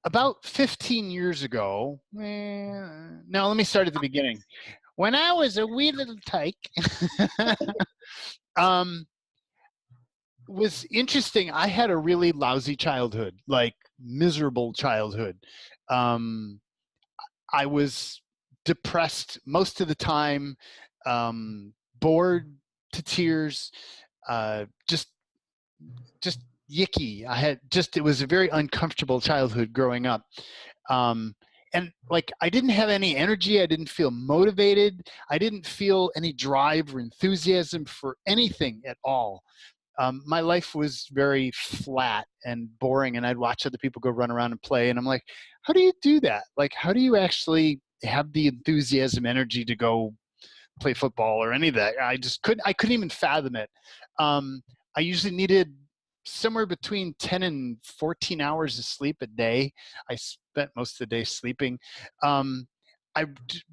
About 15 years ago, no, let me start at the beginning. When I was a wee little tyke, um, was interesting. I had a really lousy childhood, like miserable childhood. Um, I was depressed most of the time, bored to tears, just yicky. It was a very uncomfortable childhood growing up. Um, and like, I didn't have any energy. I didn't feel motivated. I didn't feel any drive or enthusiasm for anything at all. My life was very flat and boring, and I'd watch other people go run around and play, and I'm like, how do you do that? Like, how do you actually have the enthusiasm, energy to go play football or any of that? I couldn't even fathom it. I usually needed somewhere between 10 and 14 hours of sleep a day. I spent most of the day sleeping. I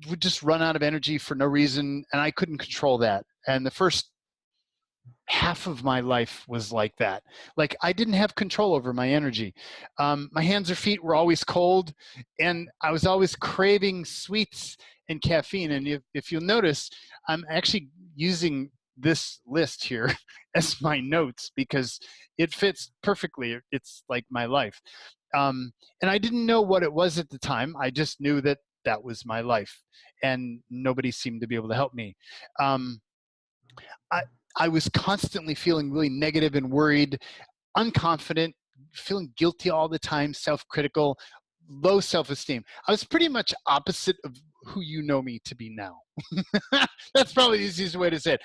would just run out of energy for no reason, and I couldn't control that. And the first half of my life was like that. Like, I didn't have control over my energy. My hands or feet were always cold, and I was always craving sweets and caffeine. And if you'll notice, I'm actually using this list here as my notes because it fits perfectly. It's like my life. And I didn't know what it was at the time. I just knew that that was my life, and nobody seemed to be able to help me. I was constantly feeling really negative and worried, unconfident, feeling guilty all the time, self-critical, low self-esteem. I was pretty much opposite of who you know me to be now. That's probably the easiest way to say it.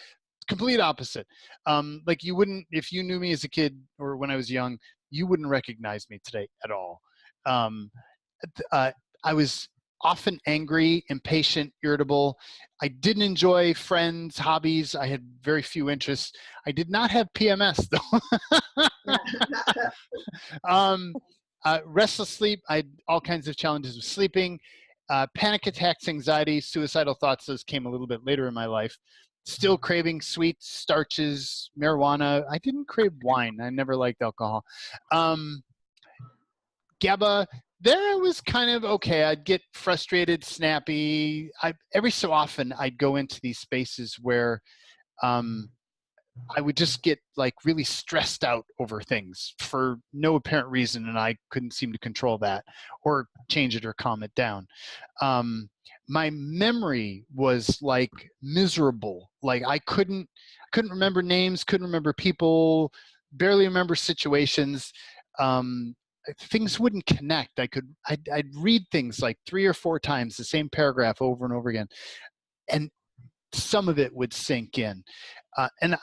Complete opposite. Like, you wouldn't, if you knew me as a kid or when I was young, you wouldn't recognize me today at all. I was often angry, impatient, irritable. I didn't enjoy friends, hobbies. I had very few interests. I did not have PMS though. Restless sleep. I had all kinds of challenges with sleeping. Panic attacks, anxiety, suicidal thoughts. Those came a little bit later in my life. Still craving sweets, starches, marijuana. I didn't crave wine. I never liked alcohol. GABA, there it was kind of okay. I'd get frustrated, snappy. Every so often I'd go into these spaces where I would just get like really stressed out over things for no apparent reason, and I couldn't seem to control that or change it or calm it down. My memory was like miserable. Like, I couldn't remember names, couldn't remember people, barely remember situations. Things wouldn't connect. I'd read things like 3 or 4 times, the same paragraph over and over again, and some of it would sink in. And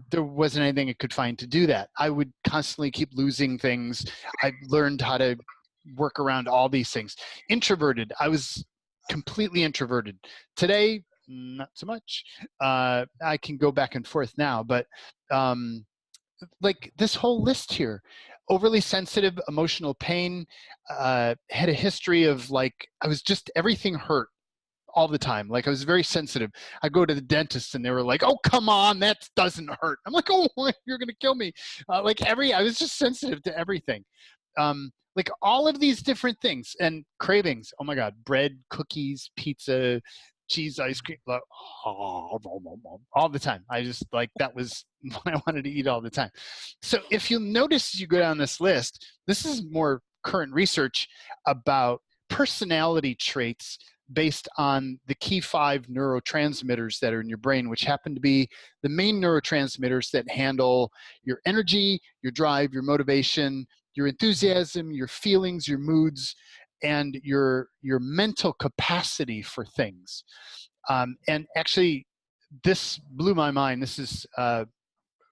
there wasn't anything I could find to do that. I would constantly keep losing things. I learned how to work around all these things. Introverted. I was completely introverted. Today, not so much. I can go back and forth now, but like this whole list here: overly sensitive, emotional pain, had a history of like, everything hurt all the time. Like, I was very sensitive. I go to the dentist and they were like, oh, come on, that doesn't hurt. I'm like, oh, you're going to kill me. I was just sensitive to everything. Like all of these different things and cravings. Oh my God, bread, cookies, pizza, cheese, ice cream, all the time. That was what I wanted to eat all the time. So if you'll notice, as you go down this list, this is more current research about personality traits based on the key 5 neurotransmitters that are in your brain, which happen to be the main neurotransmitters that handle your energy, your drive, your motivation, your enthusiasm, your feelings, your moods, and your mental capacity for things. And actually, this blew my mind. This is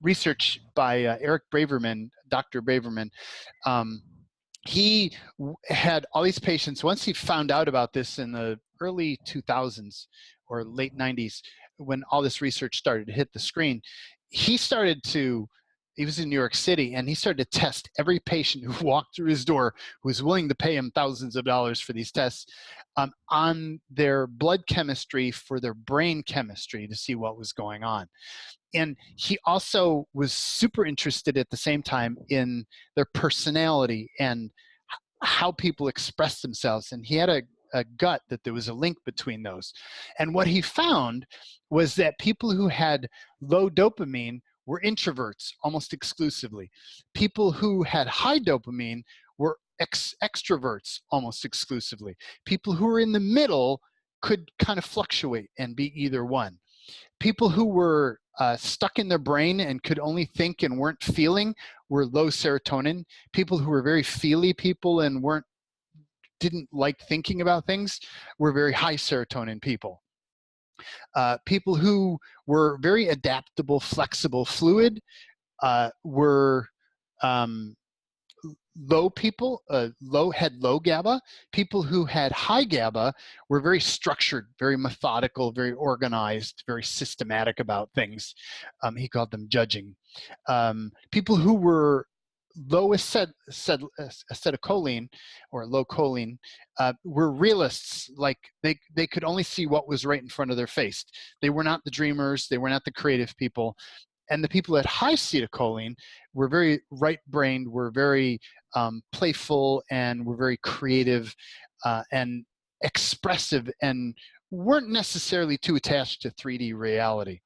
research by Eric Braverman, Dr. Braverman. He had all these patients. Once he found out about this in the early 2000s or late 90s, when all this research started to hit the screen, he was in New York City, and he started to test every patient who walked through his door who was willing to pay him thousands of dollars for these tests on their blood chemistry for their brain chemistry to see what was going on. And he also was super interested at the same time in their personality and how people express themselves. And he had a gut that there was a link between those. And what he found was that people who had low dopamine were introverts almost exclusively. People who had high dopamine were extroverts almost exclusively. People who were in the middle could kind of fluctuate and be either one. People who were stuck in their brain and could only think and weren't feeling were low serotonin. People who were very feely people and didn't like thinking about things were very high serotonin people. People who were very adaptable, flexible, fluid were low people, had low GABA. People who had high GABA were very structured, very methodical, very organized, very systematic about things. He called them judging. People who were low acetylcholine or low choline were realists. Like they could only see what was right in front of their face. They were not the dreamers. They were not the creative people. And the people at high acetylcholine were very right-brained, were very playful, and were very creative and expressive, and weren't necessarily too attached to 3D reality.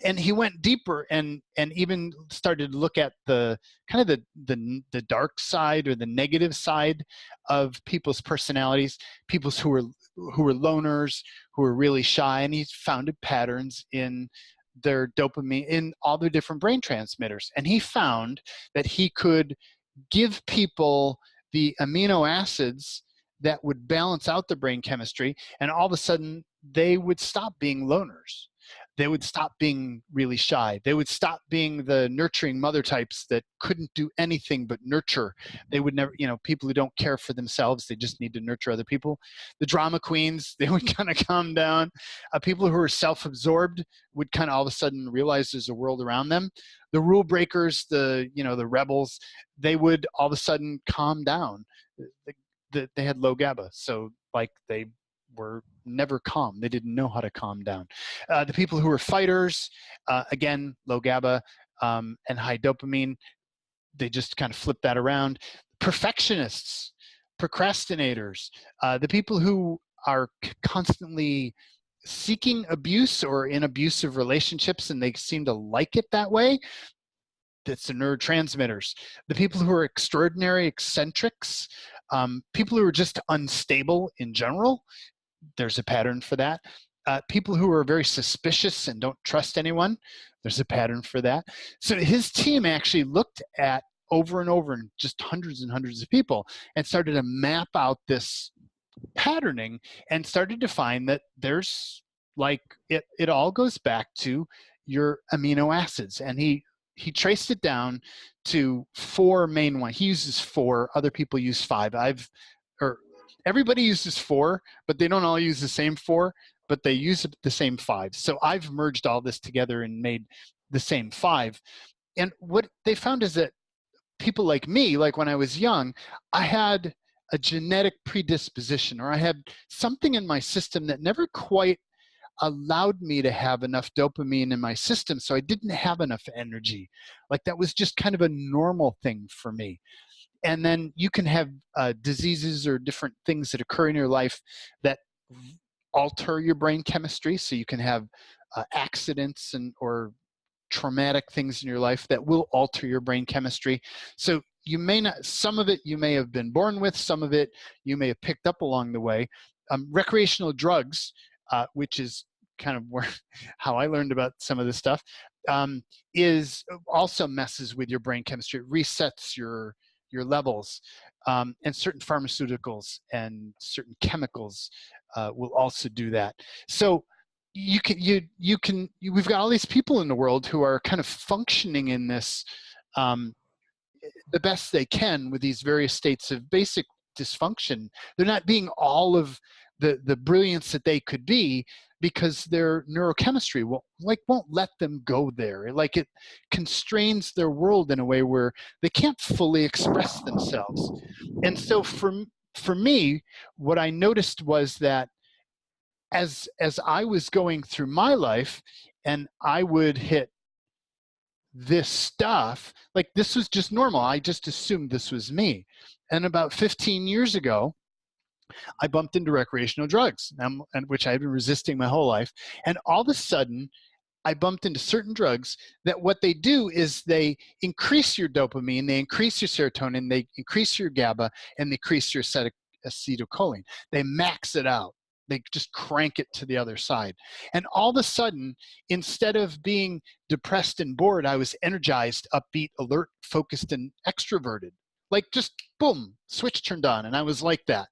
And he went deeper and even started to look at the kind of the dark side or the negative side of people's personalities, people who were loners, who were really shy, and he found patterns in their dopamine, in all their different brain transmitters. And he found that he could give people the amino acids that would balance out the brain chemistry, and all of a sudden they would stop being loners. They would stop being really shy. They would stop being the nurturing mother types that couldn't do anything but nurture. They would never, people who don't care for themselves, they just need to nurture other people. The drama queens, they would kind of calm down. People who are self-absorbed would kind of all of a sudden realize there's a world around them. The rule breakers, the rebels, they would all of a sudden calm down. They had low GABA, so like they were never calm. They didn't know how to calm down. The people who were fighters, again, low GABA and high dopamine, they just kind of flipped that around. Perfectionists, procrastinators, the people who are constantly seeking abuse or in abusive relationships and they seem to like it that way, that's the neurotransmitters. The people who are extraordinary eccentrics, people who are just unstable in general, there's a pattern for that. People who are very suspicious and don't trust anyone, there's a pattern for that. So his team actually looked at over and over and just hundreds and hundreds of people and started to map out this patterning and started to find that there's like, it all goes back to your amino acids. And he traced it down to 4 main ones. He uses 4, other people use 5. Everybody uses 4, but they don't all use the same 4, but they use the same 5. So I've merged all this together and made the same 5. And what they found is that people like me, like when I was young, I had a genetic predisposition, or I had something in my system that never quite allowed me to have enough dopamine in my system, so I didn't have enough energy. Like that was just kind of a normal thing for me. And then you can have diseases or different things that occur in your life that alter your brain chemistry. So you can have accidents or traumatic things in your life that will alter your brain chemistry. So you may not, some of it you may have been born with, some of it you may have picked up along the way. Recreational drugs, which is kind of how I learned about some of this stuff, is also messes with your brain chemistry. It resets your levels, and certain pharmaceuticals and certain chemicals will also do that. So we've got all these people in the world who are kind of functioning in this the best they can with these various states of basic dysfunction. They're not being all of the brilliance that they could be because their neurochemistry won't let them go there. Like it constrains their world in a way where they can't fully express themselves. And so for me, what I noticed was that as I was going through my life and I would hit this stuff, like this was just normal. I just assumed this was me. And about 15 years ago, I bumped into recreational drugs, and which I've been resisting my whole life. And all of a sudden, I bumped into certain drugs that what they do is they increase your dopamine, they increase your serotonin, they increase your GABA, and they increase your acetylcholine. They max it out. They just crank it to the other side. And all of a sudden, instead of being depressed and bored, I was energized, upbeat, alert, focused, and extroverted. Like just boom, switch turned on, and I was like that.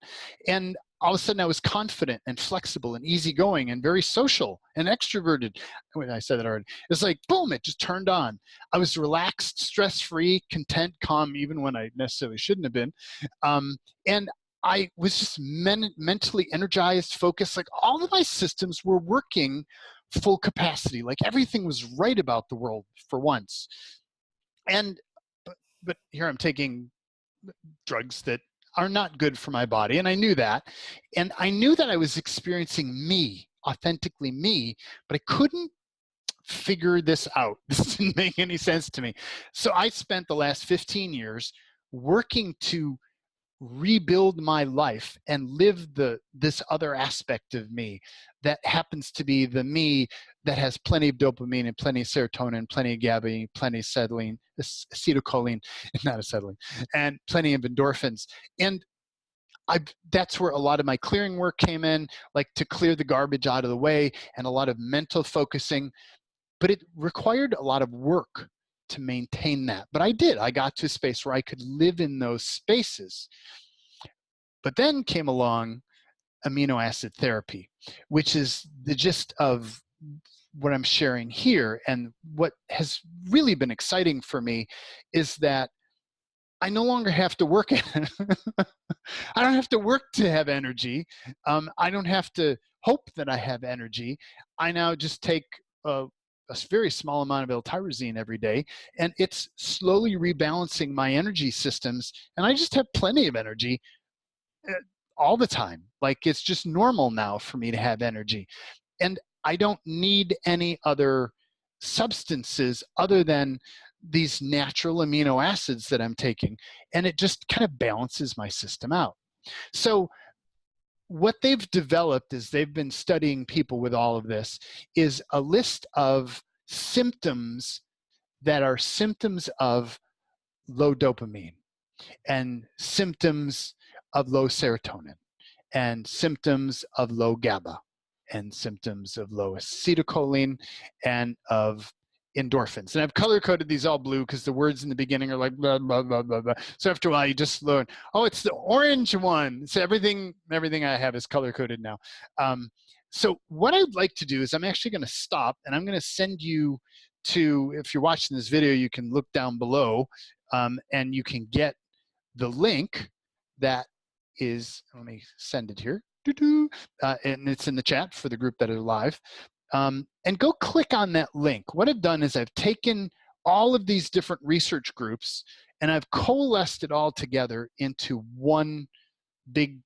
And all of a sudden I was confident and flexible and easygoing and very social and extroverted. I said that already. It's like, boom, it just turned on. I was relaxed, stress-free, content, calm, even when I necessarily shouldn't have been. And I was just mentally energized, focused. Like all of my systems were working full capacity. Like everything was right about the world for once. And, but here I'm taking drugs that are not good for my body. And I knew that. And I knew that I was experiencing me, authentically me, but I couldn't figure this out. This didn't make any sense to me. So I spent the last 15 years working to rebuild my life and live this other aspect of me that happens to be the me that has plenty of dopamine and plenty of serotonin, plenty of GABA, plenty of acetylcholine, not acetylene, and plenty of endorphins. And that's where a lot of my clearing work came in, like to clear the garbage out of the way and a lot of mental focusing. But it required a lot of work to maintain that. But I did. I got to a space where I could live in those spaces. But then came along amino acid therapy, which is the gist of what I'm sharing here. And what has really been exciting for me is that I no longer have to work. I don't have to work to have energy. I don't have to hope that I have energy. I now just take a very small amount of L-tyrosine every day, and it's slowly rebalancing my energy systems, and I just have plenty of energy all the time. Like it's just normal now for me to have energy, and I don't need any other substances other than these natural amino acids that I'm taking, and it just kind of balances my system out. So what they've developed is they've been studying people with all of this is a list of symptoms that are symptoms of low dopamine and symptoms of low serotonin and symptoms of low GABA and symptoms of low acetylcholine and of endorphins. And I've color-coded these all blue because the words in the beginning are like blah, blah, blah, blah, blah. So after a while, you just learn, oh, it's the orange one. So everything I have is color-coded now. So what I'd like to do is I'm actually going to stop, and I'm going to send you to, if you're watching this video, you can look down below, and you can get the link that is, let me send it here. And it's in the chat for the group that are live. And go click on that link. What I've done is I've taken all of these different research groups and I've coalesced it all together into one big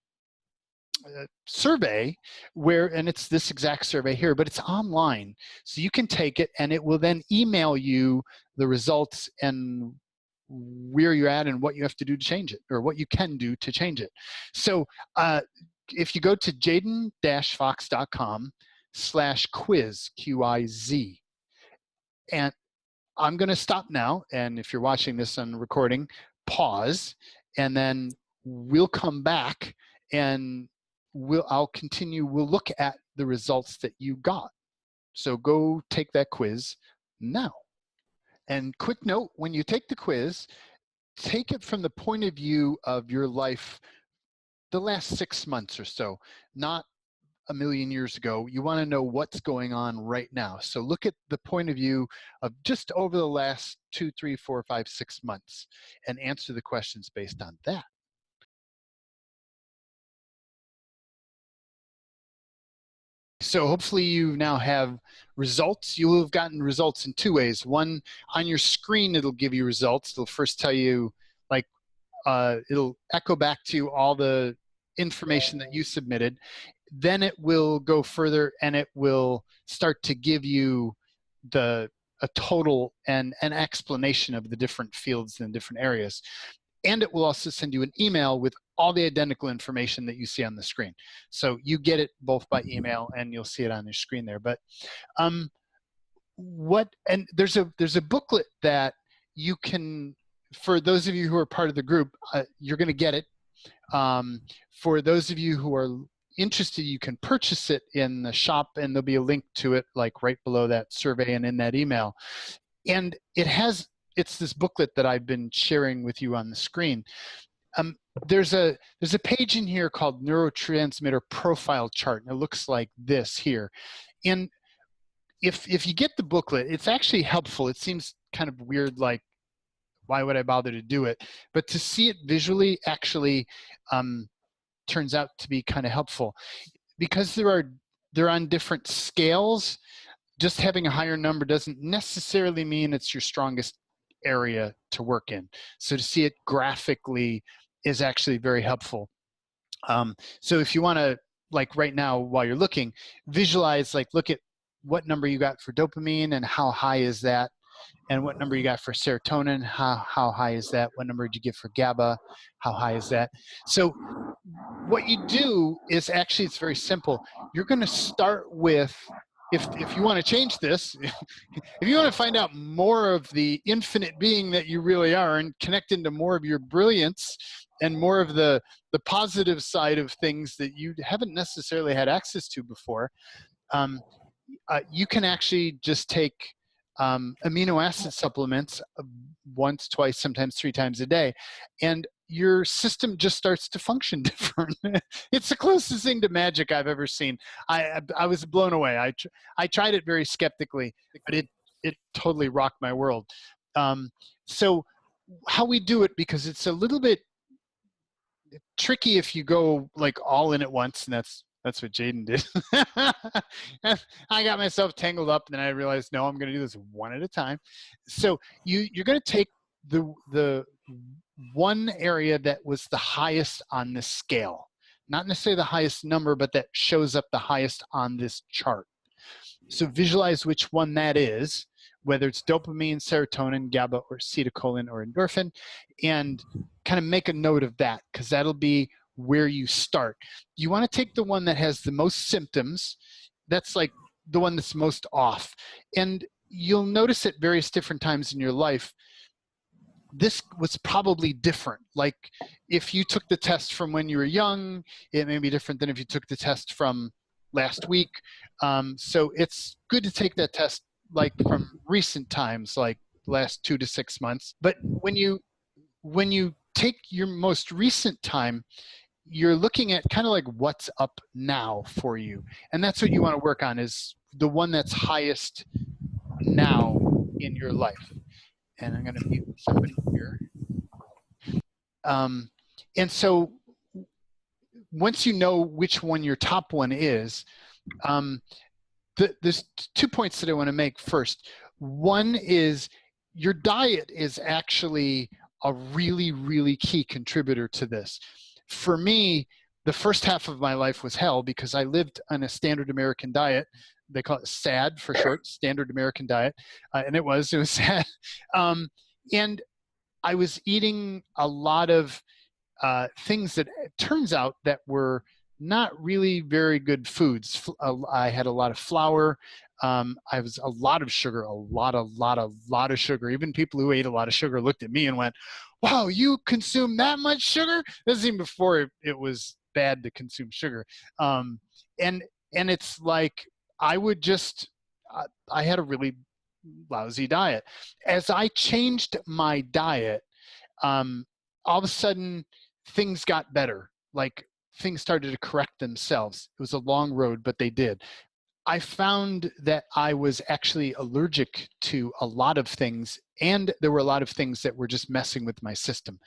survey and it's this exact survey here, but it's online. So you can take it and it will then email you the results and where you're at and what you have to do to change it, or what you can do to change it. So if you go to jaden-fox.com/quiz, QIZ, and I'm going to stop now. And if you're watching this on recording, pause, and then we'll come back and I'll continue. We'll look at the results that you got. So go take that quiz now. And quick note, when you take the quiz, take it from the point of view of your life the last 6 months or so, not a million years ago. You want to know what's going on right now. So look at the point of view of just over the last 2, 3, 4, 5, 6 months and answer the questions based on that. So hopefully you now have results. You will have gotten results in 2 ways. One, on your screen, it'll give you results. It'll first tell you, like, it'll echo back to you all the information that you submitted. Then it will go further and it will start to give you the a total and an explanation of the different fields and different areas. And it will also send you an email with all the identical information that you see on the screen. So you get it both by email and you'll see it on your screen there. But and there's a booklet that you can, for those of you who are part of the group, you're going to get it. For those of you who are interested, you can purchase it in the shop, and there'll be a link to it like right below that survey and in that email. And it's this booklet that I've been sharing with you on the screen. There's a page in here called Neurotransmitter Profile Chart, and it looks like this here. And if you get the booklet, it's actually helpful. It seems kind of weird, like, why would I bother to do it? But to see it visually actually turns out to be kind of helpful, because they're on different scales. Just having a higher number doesn't necessarily mean it's your strongest area to work in. So to see it graphically is actually very helpful. So if you want to, like right now while you're looking, visualize, like look at what number you got for dopamine and how high is that, and what number you got for serotonin, how high is that, what number did you get for GABA, how high is that. So what you do is actually, it's very simple. You're going to start with, if you want to change this, if you want to find out more of the infinite being that you really are and connect into more of your brilliance and more of the positive side of things that you haven't necessarily had access to before, you can actually just take amino acid supplements once, twice, sometimes 3 times a day, and your system just starts to function different. It's the closest thing to magic I've ever seen. I was blown away. I tried it very skeptically, but it totally rocked my world. So how we do it, because it's a little bit tricky if you go like all in at once, and that's what Jaden did. I got myself tangled up, and then I realized, no, I'm going to do this one at a time. So you're going to take the one area that was the highest on this scale, not necessarily the highest number, but that shows up the highest on this chart. So visualize which one that is, whether it's dopamine, serotonin, GABA, or acetylcholine, or endorphin, and kind of make a note of that, because that'll be where you start. You want to take the one that has the most symptoms. That's like the one that's most off. And you'll notice at various different times in your life, this was probably different. Like if you took the test from when you were young, it may be different than if you took the test from last week. So it's good to take that test like from recent times, like last 2 to 6 months. But when you take your most recent time, you're looking at kind of like what's up now for you. And that's what you want to work on, is the one that's highest now in your life. And I'm going to mute somebody here. And so once you know which one your top one is, there's 2 points that I want to make first. One is your diet is actually a really, really key contributor to this. For me, the first half of my life was hell, because I lived on a standard American diet. They call it SAD for short, Standard American Diet. And it was sad. And I was eating a lot of things that it turns out that were not really very good foods. I had a lot of flour. I was a lot of sugar, a lot of sugar. Even people who ate a lot of sugar looked at me and went, wow, you consume that much sugar? This is even before it was bad to consume sugar. And it's like, I would just, I had a really lousy diet. As I changed my diet, all of a sudden things got better. Like things started to correct themselves. It was a long road, but they did. I found that I was actually allergic to a lot of things, and there were a lot of things that were just messing with my system.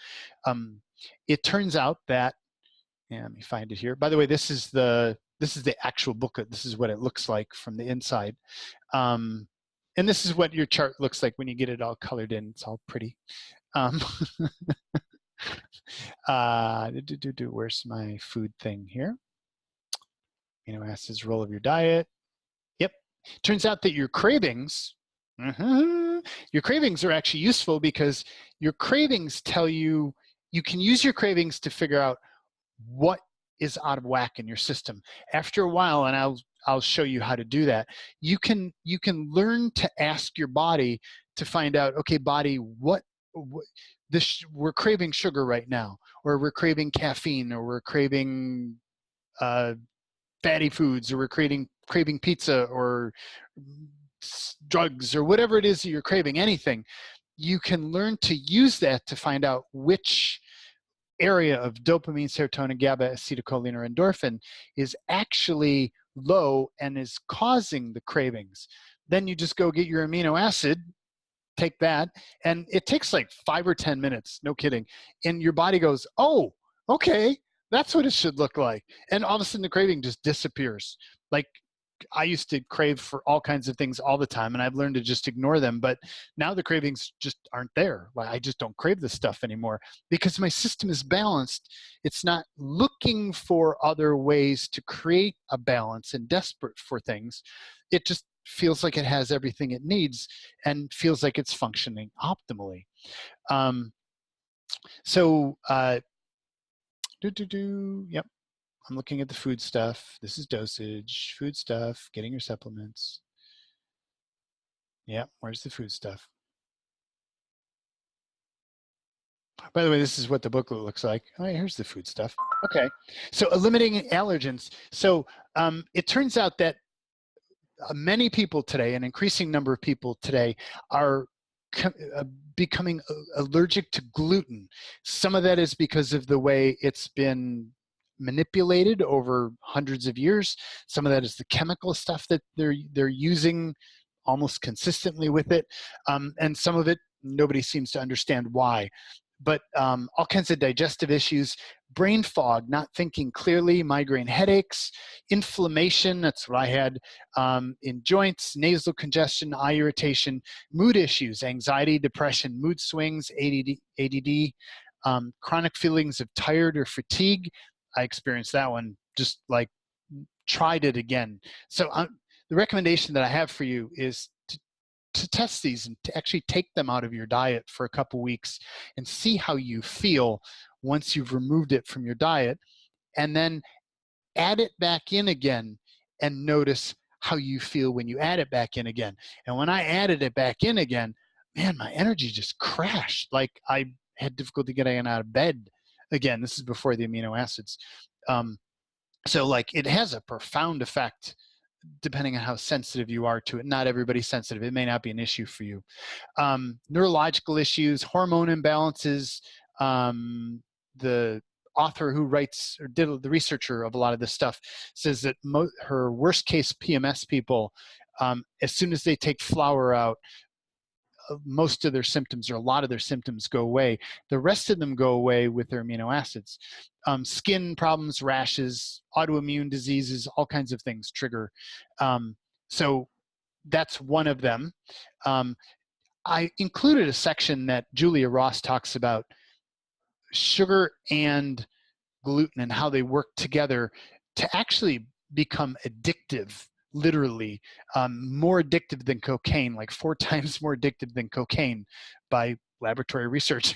It turns out that, let me find it here. By the way, this is the actual booklet. This is what it looks like from the inside. And this is what your chart looks like when you get it all colored in. It's all pretty. Where's my food thing here? Amino acids, role of your diet. Yep. Turns out that your cravings Your cravings are actually useful because your cravings tell you, you can use your cravings to figure out what is out of whack in your system. After a while, and I'll show you how to do that, you can learn to ask your body to find out, okay, body, what this, we're craving sugar right now, or we're craving caffeine, or we're craving fatty foods, or we're craving pizza, or drugs, or whatever it is that you're craving, anything. You can learn to use that to find out which area of dopamine, serotonin, GABA, acetylcholine, or endorphin is actually low and is causing the cravings. Then you just go get your amino acid, take that, and it takes like 5 or 10 minutes, no kidding. And your body goes, oh, okay, that's what it should look like. And all of a sudden the craving just disappears. Like, I used to crave for all kinds of things all the time, and I've learned to just ignore them. But now the cravings just aren't there. Like, I just don't crave this stuff anymore because my system is balanced. It's not looking for other ways to create a balance and desperate for things. It just feels like it has everything it needs and feels like it's functioning optimally. Yep. I'm looking at the food stuff. This is dosage, food stuff, getting your supplements. Yeah, where's the food stuff? By the way, this is what the booklet looks like. Oh, here's the food stuff. Okay, so eliminating allergens. So it turns out that many people today, an increasing number of people today, are becoming allergic to gluten. Some of that is because of the way it's been manipulated over hundreds of years. Some of that is the chemical stuff that they're using almost consistently with it, and some of it nobody seems to understand why. But all kinds of digestive issues, brain fog, not thinking clearly, migraine headaches, inflammation, that's what I had, in joints, nasal congestion, eye irritation, mood issues, anxiety, depression, mood swings, ADD, chronic feelings of tired or fatigue. I experienced that one, just like tried it again. So the recommendation that I have for you is to test these and to actually take them out of your diet for a couple weeks and see how you feel once you've removed it from your diet, and then add it back in again and notice how you feel when you add it back in again. And when I added it back in again, man, my energy just crashed. Like, I had difficulty getting out of bed again. This is before the amino acids. So like, it has a profound effect depending on how sensitive you are to it. Not everybody's sensitive. It may not be an issue for you. Neurological issues, hormone imbalances. The author who writes, or did the researcher of a lot of this stuff, says that her worst case PMS people, as soon as they take flour out, most of their symptoms, or a lot of their symptoms, go away. The rest of them go away with their amino acids. Skin problems, rashes, autoimmune diseases, all kinds of things trigger. So that's one of them. I included a section that Julia Ross talks about sugar and gluten and how they work together to actually become addictive, literally, more addictive than cocaine, like 4 times more addictive than cocaine by laboratory research.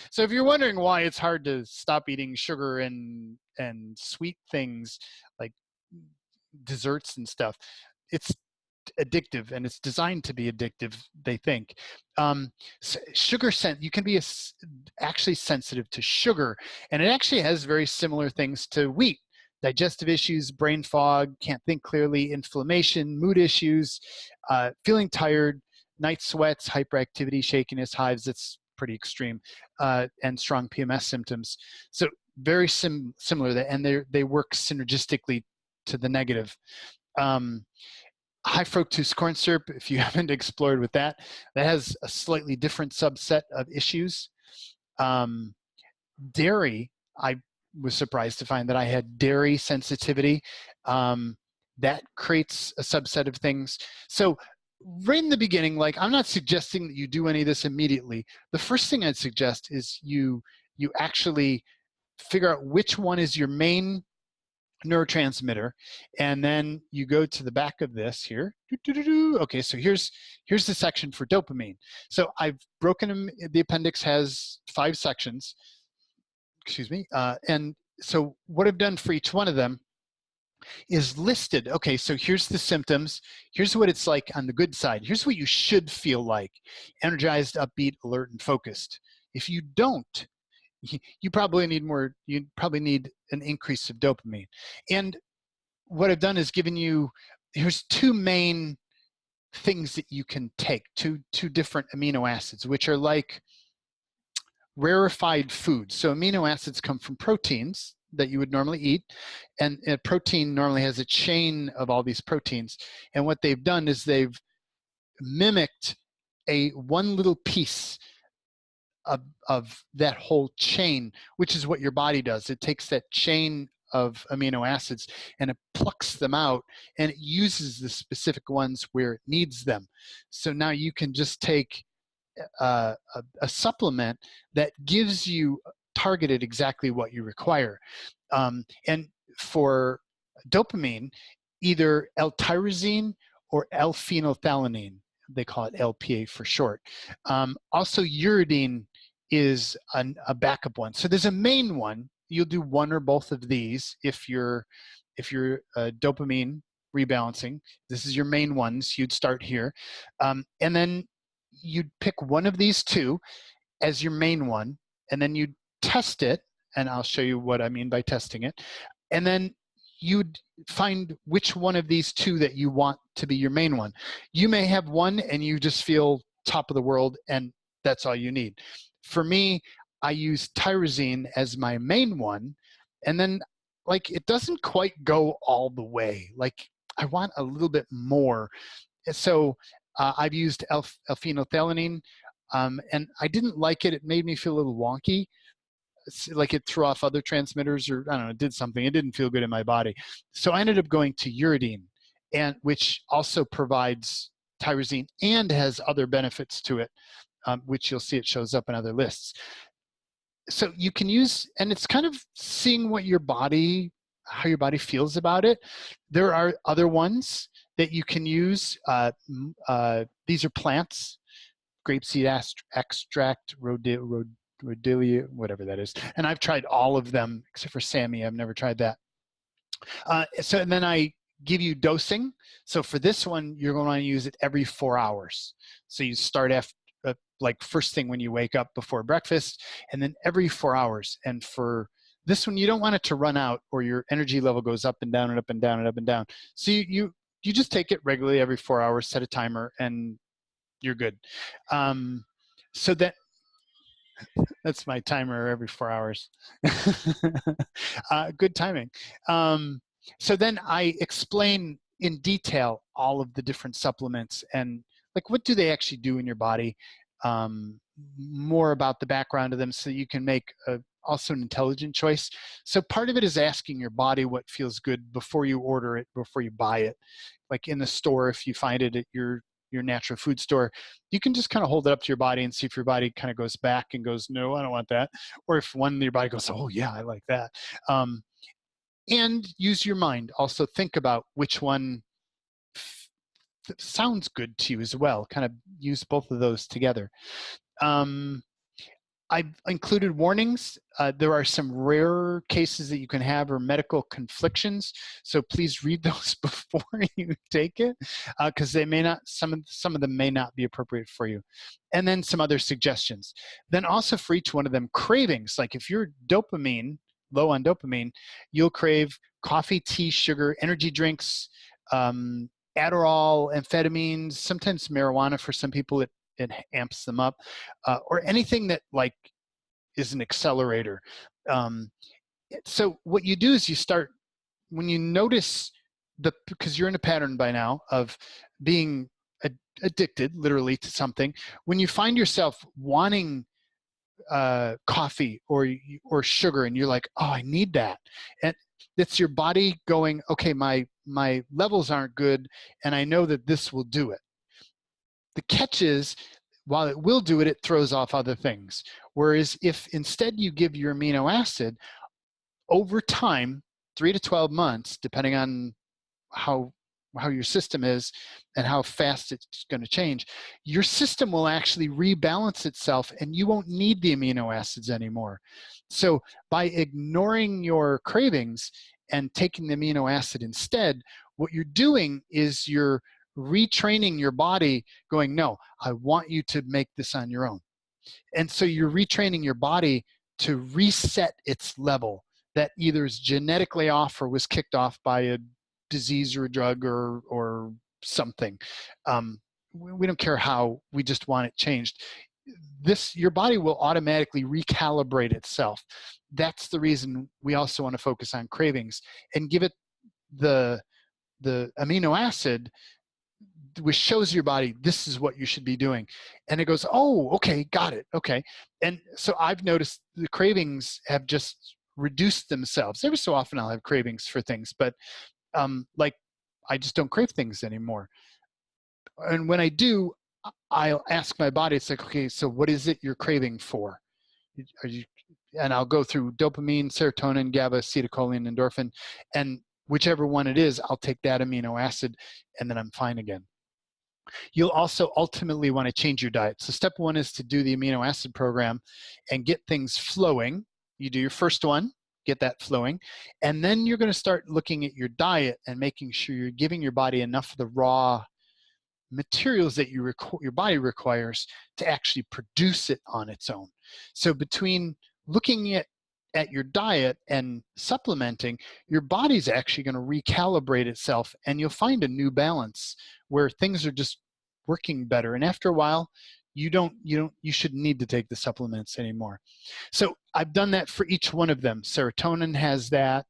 So if you're wondering why it's hard to stop eating sugar and sweet things like desserts and stuff, it's addictive, and it's designed to be addictive, they think. Sugar you can be actually sensitive to sugar, and it actually has very similar things to wheat: digestive issues, brain fog, can't think clearly, inflammation, mood issues, feeling tired, night sweats, hyperactivity, shakiness, hives. That's pretty extreme, and strong PMS symptoms. So very similar, and they work synergistically to the negative. High fructose corn syrup, if you haven't explored with that, that has a slightly different subset of issues. Dairy, I was surprised to find that I had dairy sensitivity. That creates a subset of things. So right in the beginning, like, I'm not suggesting that you do any of this immediately. The first thing I'd suggest is you actually figure out which one is your main neurotransmitter, and then you go to the back of this here. Okay, so here's the section for dopamine. So I've broken them. The appendix has 5 sections. Excuse me. And so what I've done for each one of them is listed. Okay, so here's the symptoms. Here's what it's like on the good side. Here's what you should feel like: energized, upbeat, alert, and focused. If you don't, you probably need more. You probably need an increase of dopamine. And what I've done is given you, here's 2 main things that you can take, two different amino acids, which are like rarefied foods. So amino acids come from proteins that you would normally eat, and a protein normally has a chain of all these proteins. And what they've done is they've mimicked one little piece of that whole chain, which is what your body does. It takes that chain of amino acids and it plucks them out, and it uses the specific ones where it needs them. So now you can just take a supplement that gives you targeted exactly what you require. And for dopamine, either L-tyrosine or L-phenolphthalein, they call it LPA for short. Also, uridine is a backup one. So there's a main one. You'll do one or both of these if you're dopamine rebalancing. This is your main ones. You'd start here, and then you'd pick one of these 2 as your main one, and then you'd test it. And I'll show you what I mean by testing it. And then you'd find which one of these 2 that you want to be your main one. You may have one and you just feel top of the world, and that's all you need. For me, I use tyrosine as my main one, and then like it doesn't quite go all the way. Like I want a little bit more. So I've used L-phenolphthalein, and I didn't like it. It made me feel a little wonky. Like it threw off other transmitters, or I don't know, it did something. It didn't feel good in my body. So I ended up going to uridine, and which also provides tyrosine and has other benefits to it, which you'll see it shows up in other lists. So you can use, and it's kind of seeing what your body, how your body feels about it. There are other ones that you can use. These are plants: grapeseed extract, rhodiola, whatever that is. And I've tried all of them except for Sammy. I've never tried that. And then I give you dosing. So for this one, you're going to want to use it every 4 hours. So you start after, like first thing when you wake up before breakfast, and then every 4 hours. And for this one, you don't want it to run out, or your energy level goes up and down and up and down and up and down. So you just take it regularly every 4 hours, set a timer, and you're good. So that's my timer every 4 hours. Good timing. So then I explain in detail all of the different supplements and like what do they actually do in your body, more about the background of them, so you can make also an intelligent choice. So part of it is asking your body what feels good before you order it, before you buy it. Like in the store, if you find it at your natural food store, you can just kind of hold it up to your body and see if your body kind of goes back and goes, no, I don't want that. Or if one of your body goes, oh yeah, I like that. And use your mind. Also think about which one sounds good to you as well. Kind of use both of those together. I've included warnings. There are some rare cases that you can have or medical conflictions. So please read those before you take it, because they may not, some of them may not be appropriate for you. And then some other suggestions. Then also for each one of them, cravings. Like if you're low on dopamine, you'll crave coffee, tea, sugar, energy drinks, Adderall, amphetamines, sometimes marijuana. For some people, it amps them up, or anything that like is an accelerator. So what you do is you start, when you notice because you're in a pattern by now of being addicted literally to something, when you find yourself wanting coffee or sugar and you're like, oh, I need that, and it's your body going, okay, my levels aren't good and I know that this will do it. The catch is, while it will do it, it throws off other things. Whereas if instead you give your amino acid, over time, 3 to 12 months, depending on how your system is and how fast it's going to change, your system will actually rebalance itself and you won't need the amino acids anymore. So by ignoring your cravings and taking the amino acid instead, what you're doing is you're retraining your body, going, no, I want you to make this on your own. And so you're retraining your body to reset its level that either is genetically off or was kicked off by a disease or a drug or something. We don't care how, we just want it changed. Your body will automatically recalibrate itself. That's the reason we also want to focus on cravings and give it the amino acid, which shows your body this is what you should be doing. And it goes, oh, okay, got it, okay. And so I've noticed the cravings have just reduced themselves. Every so often I'll have cravings for things, but like I just don't crave things anymore. And when I do, I'll ask my body, it's like, okay, so what is it you're craving for? And I'll go through dopamine, serotonin, GABA, acetylcholine, endorphin, and whichever one it is, I'll take that amino acid and then I'm fine again. You'll also ultimately want to change your diet. So step one is to do the amino acid program and get things flowing. You do your first one, get that flowing, and then you're going to start looking at your diet and making sure you're giving your body enough of the raw materials that your body requires to actually produce it on its own. So between looking at your diet and supplementing, your body's actually going to recalibrate itself and you'll find a new balance where things are just working better. And after a while, you shouldn't need to take the supplements anymore. So I've done that for each one of them. Serotonin has that.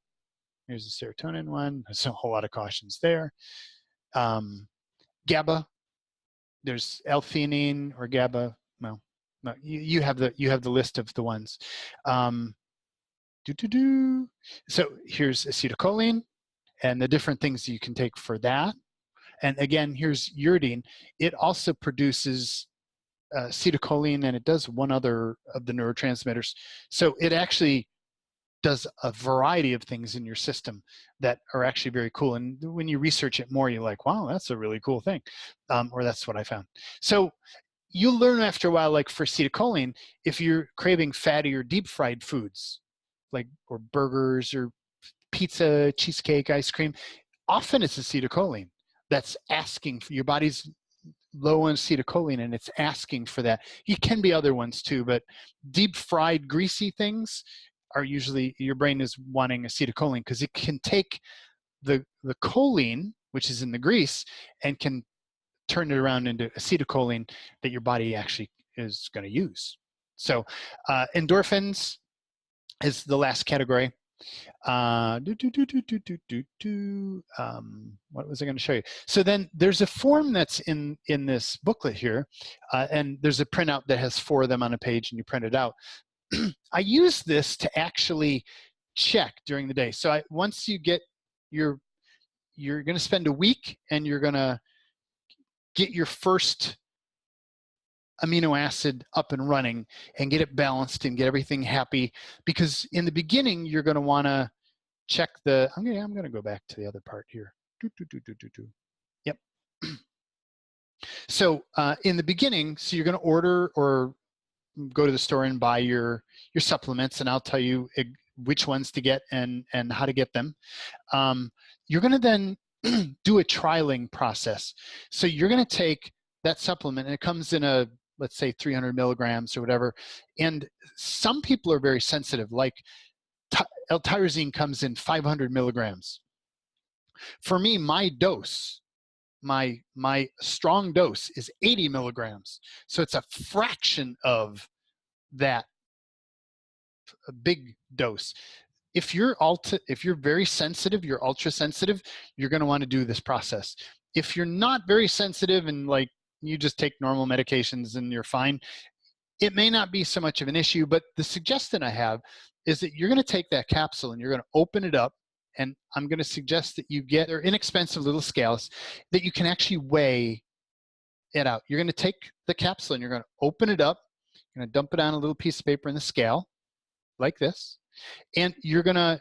Here's the serotonin one. There's a whole lot of cautions there. GABA, there's L-theanine or GABA. Well, no, you have the list of the ones. So here's acetylcholine and the different things you can take for that. And again, here's uridine. It also produces acetylcholine, and it does one other of the neurotransmitters. So it actually does a variety of things in your system that are actually very cool. And when you research it more, you're like, wow, that's a really cool thing. Or that's what I found. So you'll learn after a while, like for acetylcholine, if you're craving fatty or deep fried foods, like or burgers or pizza, cheesecake, ice cream, often it's acetylcholine that's asking for your body's low on acetylcholine and it's asking for that. It can be other ones too, but deep fried greasy things are usually your brain is wanting acetylcholine because it can take the choline, which is in the grease, and can turn it around into acetylcholine that your body actually is going to use. So endorphins is the last category. What was I going to show you? So then there's a form that's in this booklet here, and there's a printout that has 4 of them on a page, and you print it out. I use this to actually check during the day. So once you get you're going to spend a week, and you're going to get your first amino acid up and running and get it balanced and get everything happy, because in the beginning you're going to want to check I'm going to go back to the other part here. Yep. So in the beginning, so you're going to order or go to the store and buy your supplements, and I'll tell you which ones to get and how to get them. You're going to then do a trialing process. So you're going to take that supplement, and it comes in a, let's say 300 milligrams or whatever. And some people are very sensitive, like L-tyrosine comes in 500 milligrams. For me, my dose, my strong dose is 80 milligrams. So it's a fraction of that a big dose. If you're very sensitive, you're ultra sensitive, you're going to want to do this process. If you're not very sensitive and like you just take normal medications and you're fine, it may not be so much of an issue. But the suggestion I have is that you're going to take that capsule and you're going to open it up, and I'm going to suggest that you get, they're inexpensive little scales that you can actually weigh it out. You're going to take the capsule and you're going to open it up, you're going to dump it on a little piece of paper in the scale like this, and you're going to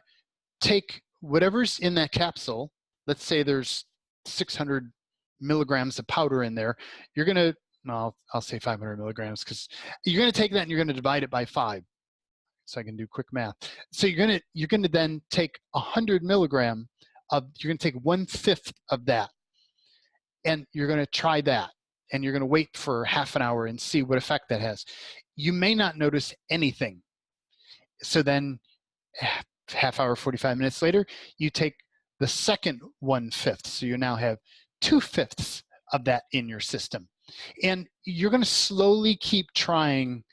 take whatever's in that capsule, let's say there's 600 milligrams of powder in there, you're going to, no, I'll say 500 milligrams, because you're going to take that and you're going to divide it by 5. So I can do quick math. So you're going to then take 100 milligram of, you're going to take 1/5 of that, and you're going to try that, and you're going to wait for half an hour and see what effect that has. You may not notice anything. So then half hour, 45 minutes later, you take the second 1/5. So you now have 2/5 of that in your system. And you're going to slowly keep trying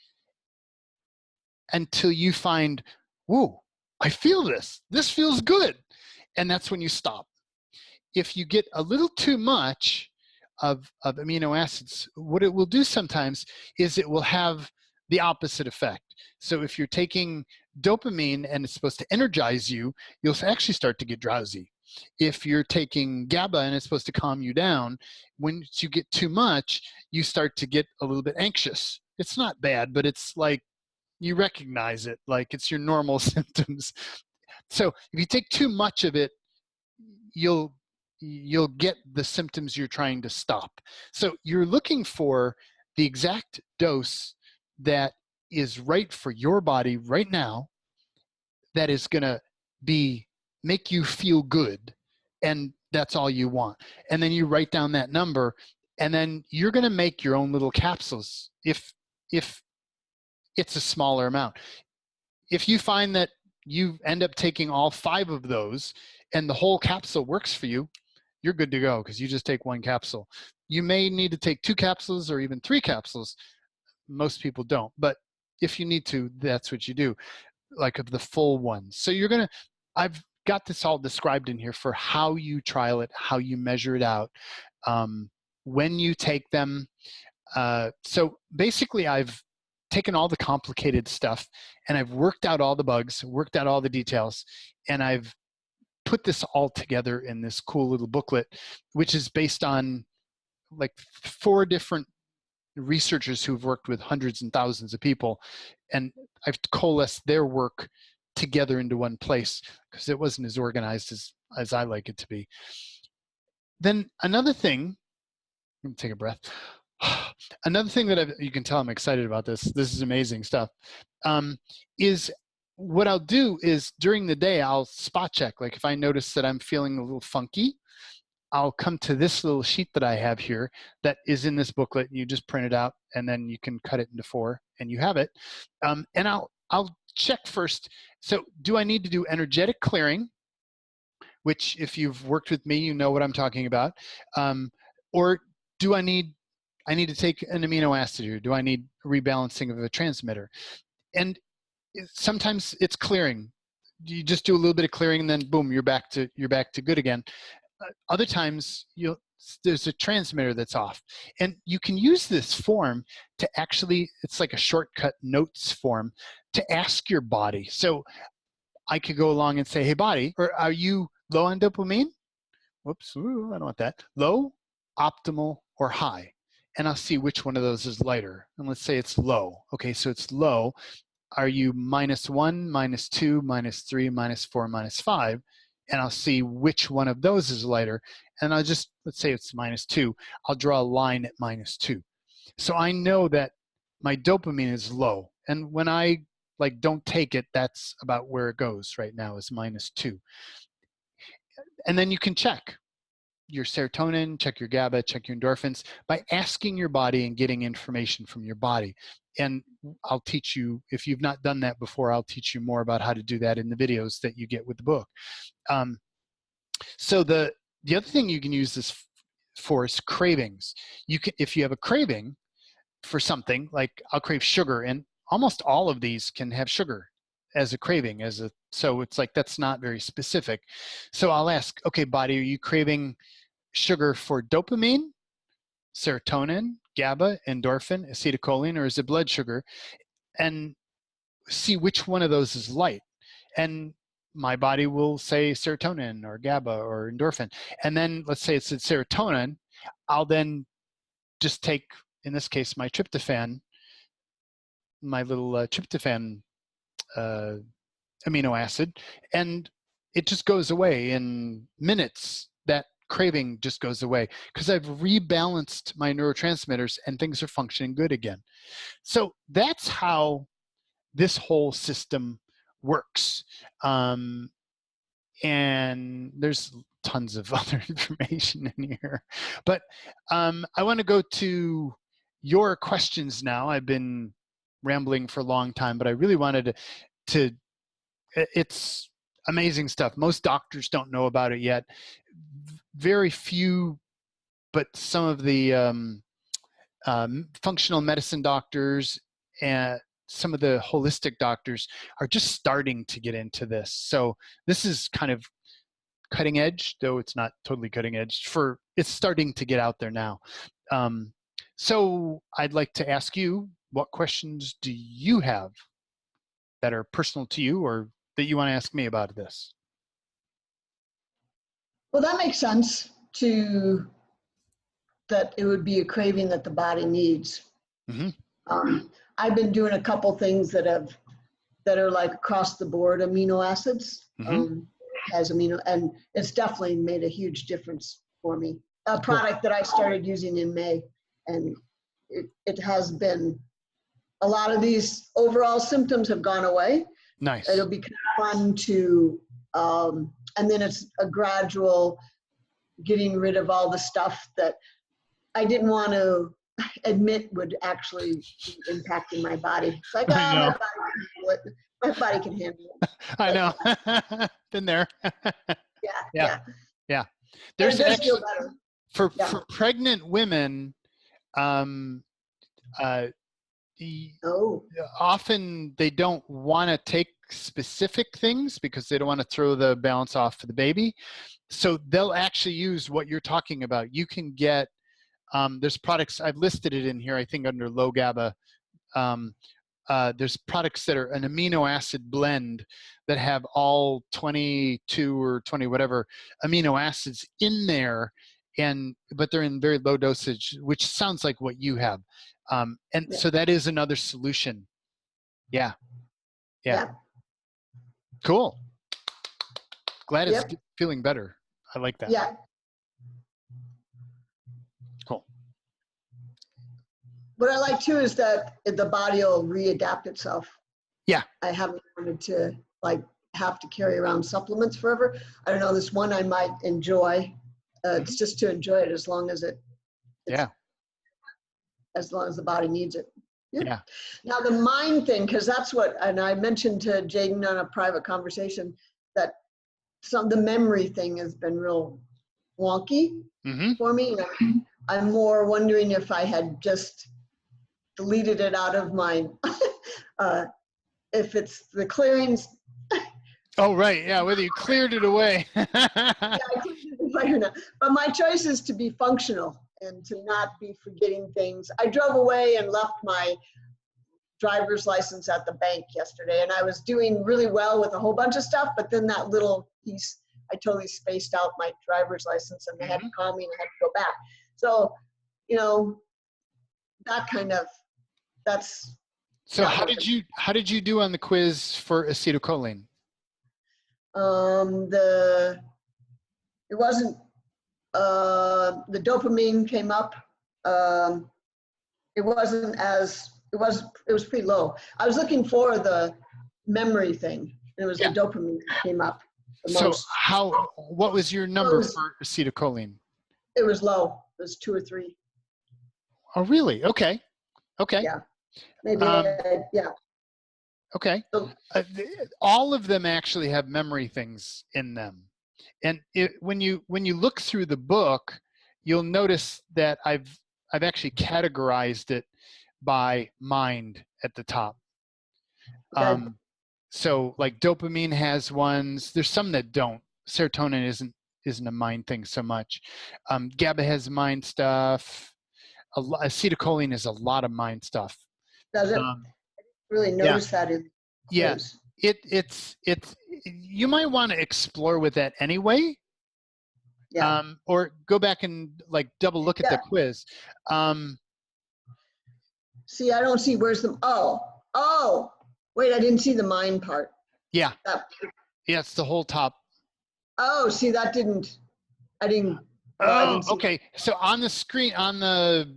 until you find, whoa, I feel this. This feels good. And that's when you stop. If you get a little too much of amino acids, what it will do sometimes is it will have the opposite effect. So if you're taking dopamine and it's supposed to energize you, you'll actually start to get drowsy. If you're taking GABA and it's supposed to calm you down, once you get too much, you start to get a little bit anxious. It's not bad, but it's like you recognize it, like it's your normal symptoms. So if you take too much of it, you'll get the symptoms you're trying to stop. So you're looking for the exact dose that is right for your body right now, that is going to make you feel good, and that's all you want. And then you write down that number, and then you're going to make your own little capsules if it's a smaller amount. If you find that you end up taking all 5 of those and the whole capsule works for you, you're good to go, because you just take 1 capsule. You may need to take 2 capsules or even 3 capsules. Most people don't, but if you need to, that's what you do, like of the full one. So I've got this all described in here for how you trial it, how you measure it out, when you take them. So basically I've taken all the complicated stuff and I've worked out all the bugs, worked out all the details, and I've put this all together in this cool little booklet, which is based on like 4 different researchers who've worked with hundreds and thousands of people. And I've coalesced their work together into one place because it wasn't as organized as I like it to be. Then another thing, let me take a breath. Another thing that you can tell I'm excited about this. This is amazing stuff. Is what I'll do is during the day, I'll spot check. Like if I notice that I'm feeling a little funky, I'll come to this little sheet that I have here that is in this booklet. You just print it out and then you can cut it into 4 and you have it. And I'll check first. So do I need to do energetic clearing, which if you've worked with me, you know what I'm talking about. Or do I need to take an amino acid here? Do I need rebalancing of a transmitter? And sometimes it's clearing. You just do a little bit of clearing and then boom, you're back to good again. Other times there's a transmitter that's off, and you can use this form to actually, it's like a shortcut notes form to ask your body. So I could go along and say, hey body, are you low on dopamine? Whoops, I don't want that. Low, optimal, or high? And I'll see which one of those is lighter. And let's say it's low. Okay, so it's low. Are you -1, -2, -3, -4, -5? And I'll see which one of those is lighter. And I'll just, let's say it's -2. I'll draw a line at -2. So I know that my dopamine is low. And when I don't take it, that's about where it goes right now, is -2. And then you can check your serotonin, check your GABA, check your endorphins by asking your body and getting information from your body. And I'll teach you, if you've not done that before, I'll teach you more about how to do that in the videos that you get with the book. So the other thing you can use this for is cravings. You can, if you have a craving for something, like I'll crave sugar, and almost all of these can have sugar as a craving, so it's like that's not very specific. So I'll ask, okay, body, are you craving sugar for dopamine, serotonin, GABA, endorphin, acetylcholine, or is it blood sugar? And see which one of those is light. And my body will say serotonin or GABA or endorphin. And then let's say it's serotonin, I'll then just take, in this case, my tryptophan, my little tryptophan amino acid, and it just goes away in minutes. That craving just goes away because I've rebalanced my neurotransmitters and things are functioning good again. So that's how this whole system works. And there's tons of other information in here. But I want to go to your questions now. I've been rambling for a long time, but I really wanted to it's amazing stuff. Most doctors don't know about it yet. Very few, but some of the functional medicine doctors and some of the holistic doctors are just starting to get into this. So this is kind of cutting edge, though it's not totally cutting edge. It's starting to get out there now. So I'd like to ask you, what questions do you have that are personal to you or that you want to ask me about this? Well, that makes sense that it would be a craving that the body needs. Mm-hmm. I've been doing a couple things that are like across the board amino acids, mm-hmm. And it's definitely made a huge difference for me. A product that I started using in May, and it has been, a lot of these overall symptoms have gone away. Nice. It'll be kind of fun to, and then it's a gradual getting rid of all the stuff that I didn't want to admit would actually be impacting my body. It's like, my body can handle it. My body can handle it. I know. Been there. Yeah. There's actually, for pregnant women, often they don't want to take specific things because they don't want to throw the balance off for the baby. So they'll actually use what you're talking about. You can get, there's products, I've listed it in here, I think under low GABA. There's products that are an amino acid blend that have all 22 or 20 whatever amino acids in there, but they're in very low dosage, which sounds like what you have. So that is another solution. Yeah. Cool. Glad it's feeling better. I like that. Yeah. Cool. What I like too is that the body will readapt itself. Yeah. I haven't wanted to have to carry around supplements forever. I don't know, this one I might enjoy. It's just to enjoy it as long as as long as the body needs it. Yeah. Now the mind thing, because that's and I mentioned to Jaden on a private conversation that the memory thing has been real wonky for me. And I'm more wondering if I had just deleted it out of my, if it's the clearings. Oh, right. Yeah. Whether you cleared it away. I cleared it away or not. But my choice is to be functional and to not be forgetting things. I drove away and left my driver's license at the bank yesterday, and I was doing really well with a whole bunch of stuff, but then that little piece, I totally spaced out my driver's license and they had to call me and I had to go back. So, So how did you do on the quiz for acetylcholine? It wasn't, the dopamine came up. It was pretty low. I was looking for the memory thing, and it was the dopamine that came up the most. What was your number for acetylcholine? It was low. It was 2 or 3. Oh, really? Okay. Yeah. Maybe, Okay. So, all of them actually have memory things in them. And when you look through the book, you'll notice that I've actually categorized it by mind at the top. okay. So like dopamine has ones. There's some that don't. Serotonin isn't a mind thing so much. GABA has mind stuff. Acetylcholine is a lot of mind stuff. Does it? Really notice that in Yes. It's you might want to explore with that anyway. Yeah. Or go back and double look at the quiz. See, I don't see where's the wait, I didn't see the mind part. Yeah. Yeah, it's the whole top. Oh, see, I didn't, no, I Oh, didn't see. okay. So on the screen, on the,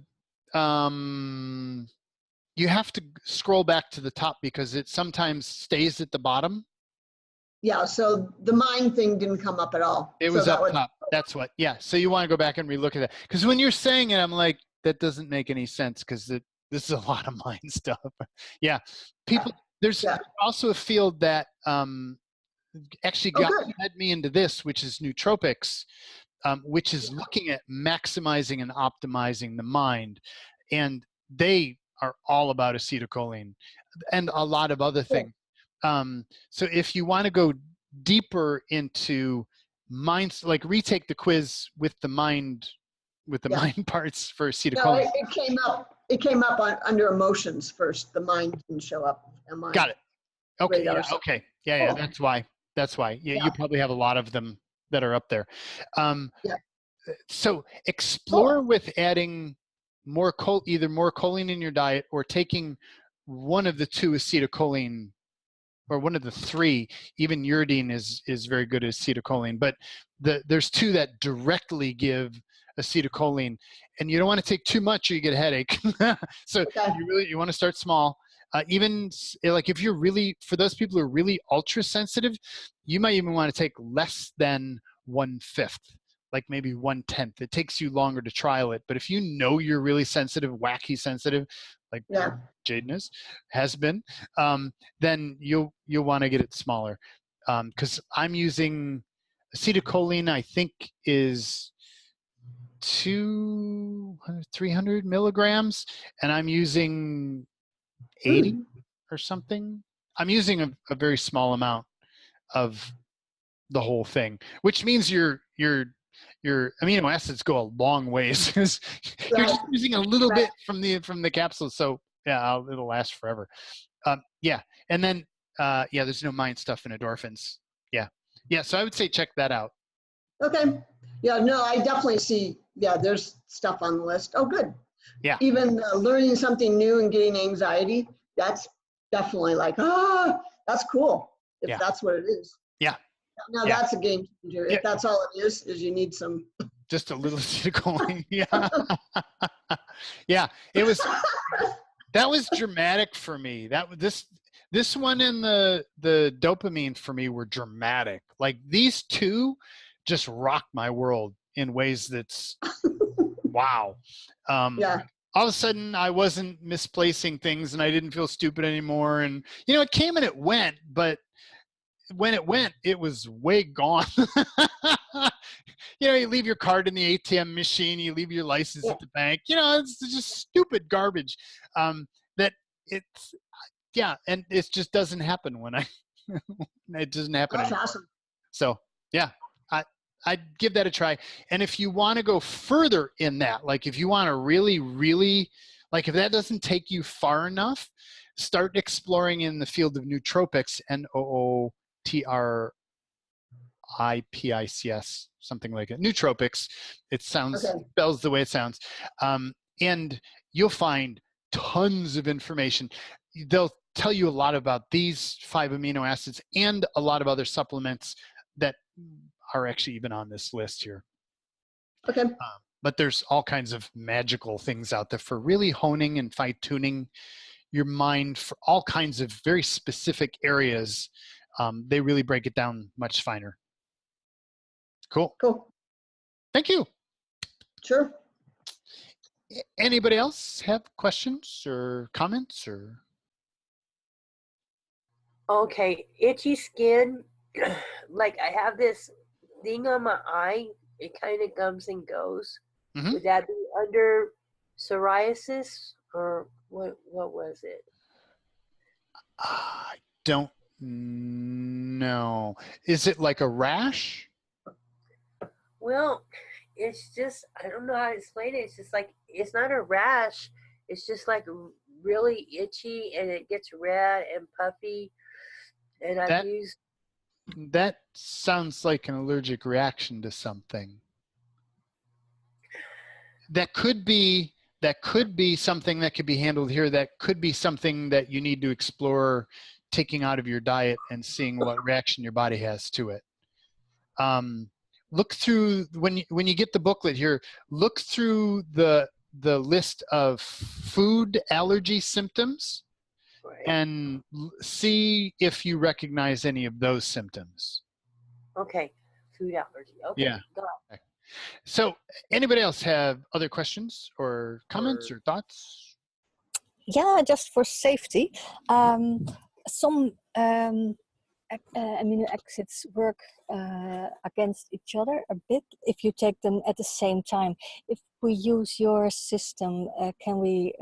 you have to scroll back to the top because it sometimes stays at the bottom. Yeah, so the mind thing didn't come up at all. It So was that up would, top. That's what, yeah. So you want to go back and relook at that. Because when you're saying it, I'm like, that doesn't make any sense because this is a lot of mind stuff. Yeah. People, there's yeah. also a field that actually Oh, good. led me into this, which is nootropics, which is looking at maximizing and optimizing the mind. And they are all about acetylcholine and a lot of other Cool. things. So if you want to go deeper into minds, like retake the quiz with the mind Yeah. mind parts for No, acetylcholine. it came up. It came up under emotions first. The mind didn't show up on my Got it. Okay. radar. Yeah. So Okay. Yeah. Yeah. cool. That's why. That's why. Yeah. Yeah. You probably have a lot of them that are up there. Yeah. So explore Cool. with adding more either more choline in your diet or taking one of the two acetylcholine or one of the three. Even uridine is very good at acetylcholine, but there's two that directly give acetylcholine, and you don't want to take too much or you get a headache. So Okay. you want to start small. Even like if you're really, for those people who are really ultra sensitive, you might even want to take less than 1/5, like maybe 1/10. It takes you longer to trial it, but if you know you're really sensitive, wacky sensitive, like Yeah. Jaden has been, then you'll want to get it smaller. Because I'm using acetylcholine, I think is 300 milligrams, and I'm using 80 or something. I'm using a very small amount of the whole thing, which means your amino acids go a long ways. You're Right. just using a little Right. bit from the capsule, so yeah, it'll last forever. Yeah, and then yeah, there's no mind stuff in endorphins. Yeah, yeah. So I would say check that out. Okay. Yeah. No, I definitely see. Yeah, there's stuff on the list. Oh, good. Yeah, Even learning something new and getting anxiety. That's definitely like, that's cool. If yeah, that's what it is. yeah, Now yeah, that's a game changer. yeah. If that's all it is you need some. Just a little acetylcholine. Yeah, yeah. It was that was dramatic for me. This one and the dopamine for me were dramatic. Like these two just rocked my world in ways that's wow. Yeah. All of a sudden I wasn't misplacing things and I didn't feel stupid anymore. And it came and it went, but when it went, it was way gone. You leave your card in the ATM machine, you leave your license Yeah. at the bank. It's just stupid garbage. That it's yeah, and it just doesn't happen when it doesn't happen That's anymore. awesome. So yeah, I'd give that a try. And if you want to go further in that, like if you want to really, really, like if that doesn't take you far enough, start exploring in the field of nootropics, NOOTRIPICS, something like it. Nootropics. It spells the way it sounds. And you'll find tons of information. They'll tell you a lot about these 5 amino acids and a lot of other supplements that are actually even on this list here. Okay. But there's all kinds of magical things out there for really honing and fine-tuning your mind for all kinds of very specific areas. They really break it down much finer. Cool. Thank you. Sure. Anybody else have questions or comments or? Okay, itchy skin. Like I have this thing on my eye. It kind of comes and goes. Mm-hmm. Would that be under psoriasis or what was it? I don't know. Is it like a rash? Well, it's just, I don't know how to explain it. It's just like, it's not a rash. It's just like really itchy and it gets red and puffy. And I've used. That sounds like an allergic reaction to something. That could be something that could be handled here. That could be something that you need to explore taking out of your diet and seeing what reaction your body has to it. look through, when you get the booklet here, look through the list of food allergy symptoms, Right. and see if you recognize any of those symptoms. Okay. Food allergy. Okay. Yeah. Got it. So anybody else have other questions or comments or thoughts? Yeah, just for safety. Some amino acids work against each other a bit if you take them at the same time. If we use your system, can we?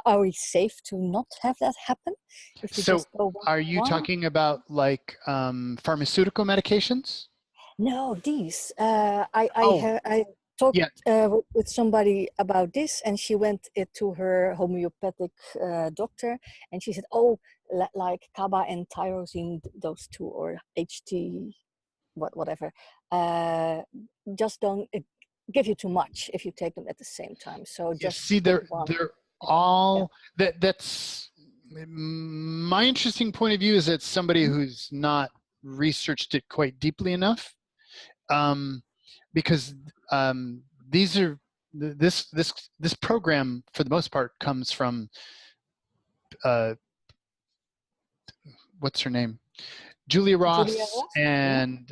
Are we safe to not have that happen? If we So just go one are by you one? talking about like pharmaceutical medications? No, these. Oh, I talked yeah. with somebody about this, and she went to her homeopathic doctor, and she said, "Oh, like GABA and tyrosine, those two, or HT, whatever. Just don't give you too much if you take them at the same time. So You just see, pick they're one." all that's my interesting point of view, is that somebody who's not researched it quite deeply enough, because these are this program for the most part comes from what's her name, Julia Ross, Julia Ross? and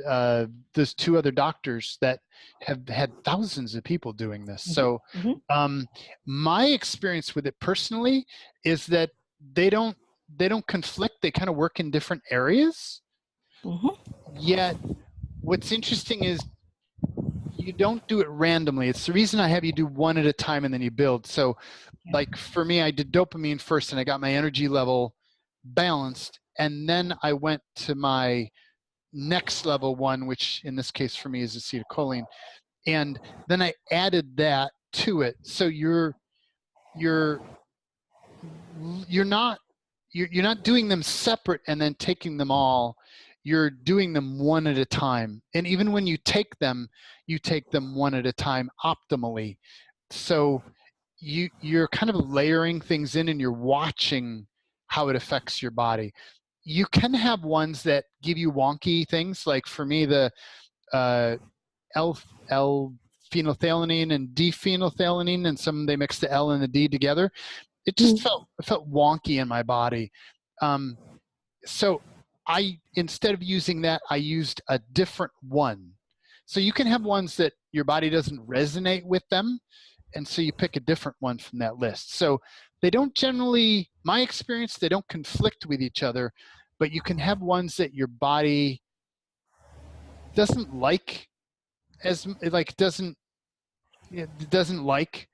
there's two other doctors that have had thousands of people doing this. So my experience with it personally is that they don't conflict. They kind of work in different areas. Yet what's interesting is you don't do it randomly. It's the reason I have you do one at a time and then you build. So like for me, I did dopamine first and I got my energy level balanced, and then I went to my next level one, which in this case for me is acetylcholine, and then I added that to it. So you're not doing them separate and then taking them all. You're doing them one at a time, and even when you take them one at a time optimally. So you're kind of layering things in, and you're watching how it affects your body. You can have ones that give you wonky things, like for me the L-phenolphthalein and D-phenolphthalein, and some they mix the L and the D together. It just felt wonky in my body. So instead of using that, I used a different one. So you can have ones that your body doesn't resonate with them, and so you pick a different one from that list. So they don't generally, my experience, they don't conflict with each other, but you can have ones that your body doesn't like, doesn't like,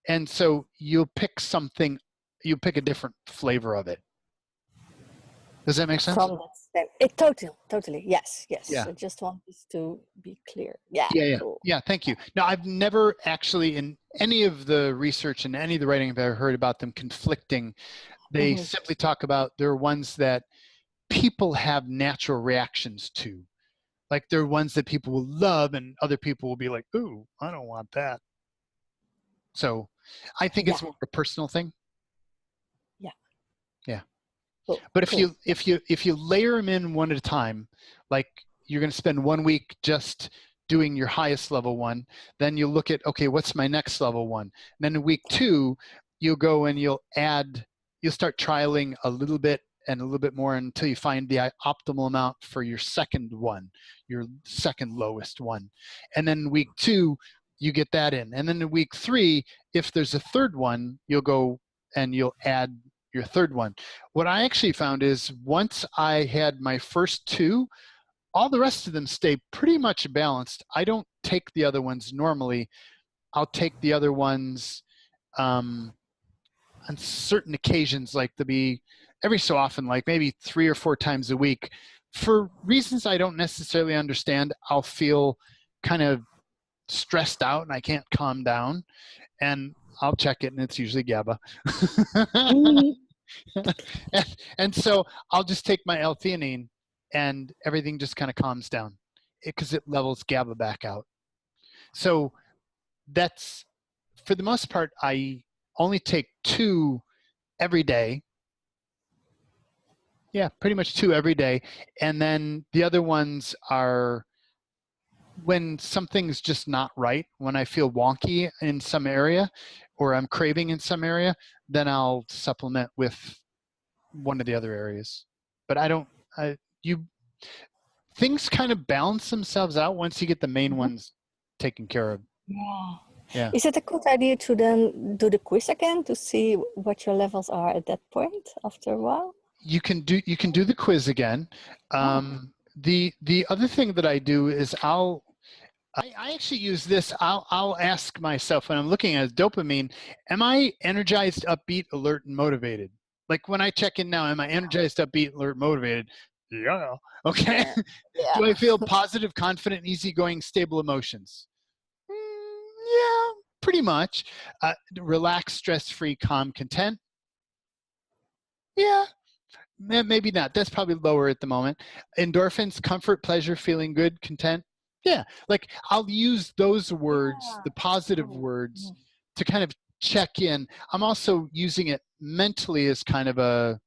and so you'll pick a different flavor of it. Does that make sense? From that, it totally, yes. Yeah. I just want this to be clear. Yeah. Yeah. Cool. Yeah. Thank you. Now, I've never actually, in any of the research and any of the writing I've ever heard about them conflicting, they simply talk about there are ones that people have natural reactions to. Like there are ones that people will love, and other people will be like, "Ooh, I don't want that." So, I think it's more a personal thing. Yeah. Yeah. Cool. But if you layer them in one at a time, like you're going to spend 1 week just doing your highest level one, then you'll look at, okay, what's my next level one? And then in week 2, you'll go and you'll start trialing a little bit and a little bit more until you find the optimal amount for your second one, your second lowest one. And then in week 2, you get that in. And then in week 3, if there's a third one, you'll go and you'll add your third one. What I actually found is once I had my first 2, all the rest of them stay pretty much balanced. I don't take the other ones normally. I'll take the other ones on certain occasions, like to be every so often, like maybe 3 or 4 times a week. For reasons I don't necessarily understand, I'll feel kind of stressed out and I can't calm down, and I'll check it and it's usually GABA. and so I'll just take my L-theanine and everything just kind of calms down because it levels GABA back out. So that's, for the most part, I only take 2 every day. Yeah, pretty much 2 every day. And then the other ones are when something's just not right, when I feel wonky in some area or I'm craving in some area, then I'll supplement with one of the other areas. But things kind of balance themselves out once you get the main ones taken care of. Yeah. Yeah. Is it a good idea to then do the quiz again to see what your levels are at that point after a while? You can do the quiz again. The other thing that I do is I actually use this. I'll ask myself when I'm looking at dopamine, am I energized, upbeat, alert, and motivated? Like when I check in now, am I energized, upbeat, alert, motivated? Yeah. Okay. Yeah. Do I feel positive, confident, easygoing, stable emotions? Yeah, pretty much. Relaxed, stress-free, calm, content? Yeah, maybe not. That's probably lower at the moment. Endorphins, comfort, pleasure, feeling good, content? Yeah, like I'll use those words, the positive words, to kind of check in. I'm also using it mentally as kind of a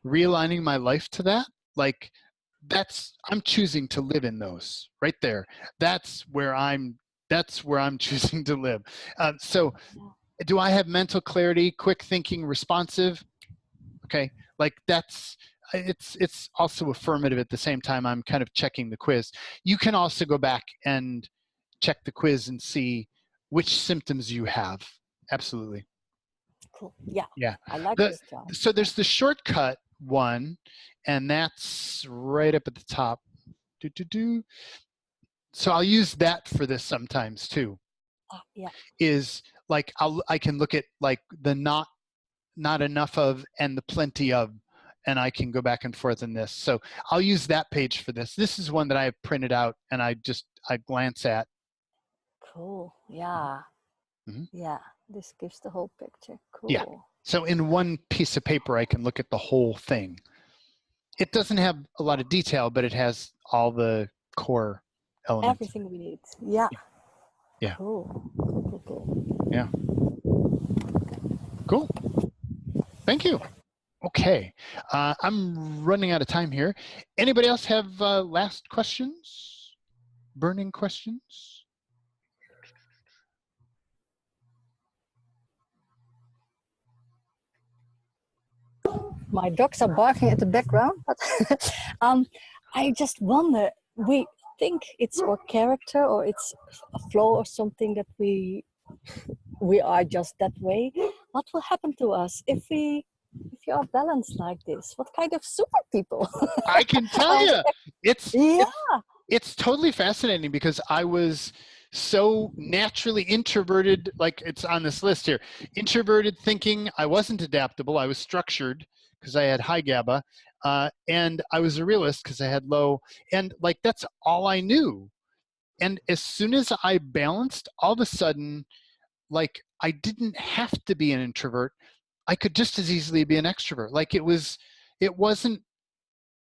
realigning my life to that. Like I'm choosing to live in those right there. That's where I'm choosing to live. So do I have mental clarity, quick thinking, responsive? Okay, like it's also affirmative at the same time I'm kind of checking the quiz. You can also go back and check the quiz and see which symptoms you have. Absolutely. Cool. Yeah. Yeah. I like this job. So there's the shortcut one, and that's right up at the top. So I'll use that for this sometimes too. Yeah. Is like I can look at like the not enough of and the plenty of, and I can go back and forth in this. So I'll use that page for this. This is one that I have printed out and I glance at. Cool. Yeah. Yeah. This gives the whole picture. Cool. Yeah. So in one piece of paper, I can look at the whole thing. It doesn't have a lot of detail, but it has all the core elements. Everything we need. Yeah. Yeah. Cool. Yeah. Cool. Thank you. Okay. I'm running out of time here. Anybody else have last questions? Burning questions? My dogs are barking at the background, but I just wonder, we think it's our character or it's a flaw or something that we are just that way. What will happen to us if you are balanced like this? What kind of super people? I can tell you, it's totally fascinating because I was so naturally introverted, like it's on this list here, introverted thinking. I wasn't adaptable. I was structured because I had high GABA, and I was a realist because I had low, and like that's all I knew. And as soon as I balanced, all of a sudden, like I didn't have to be an introvert. I could just as easily be an extrovert. Like it wasn't,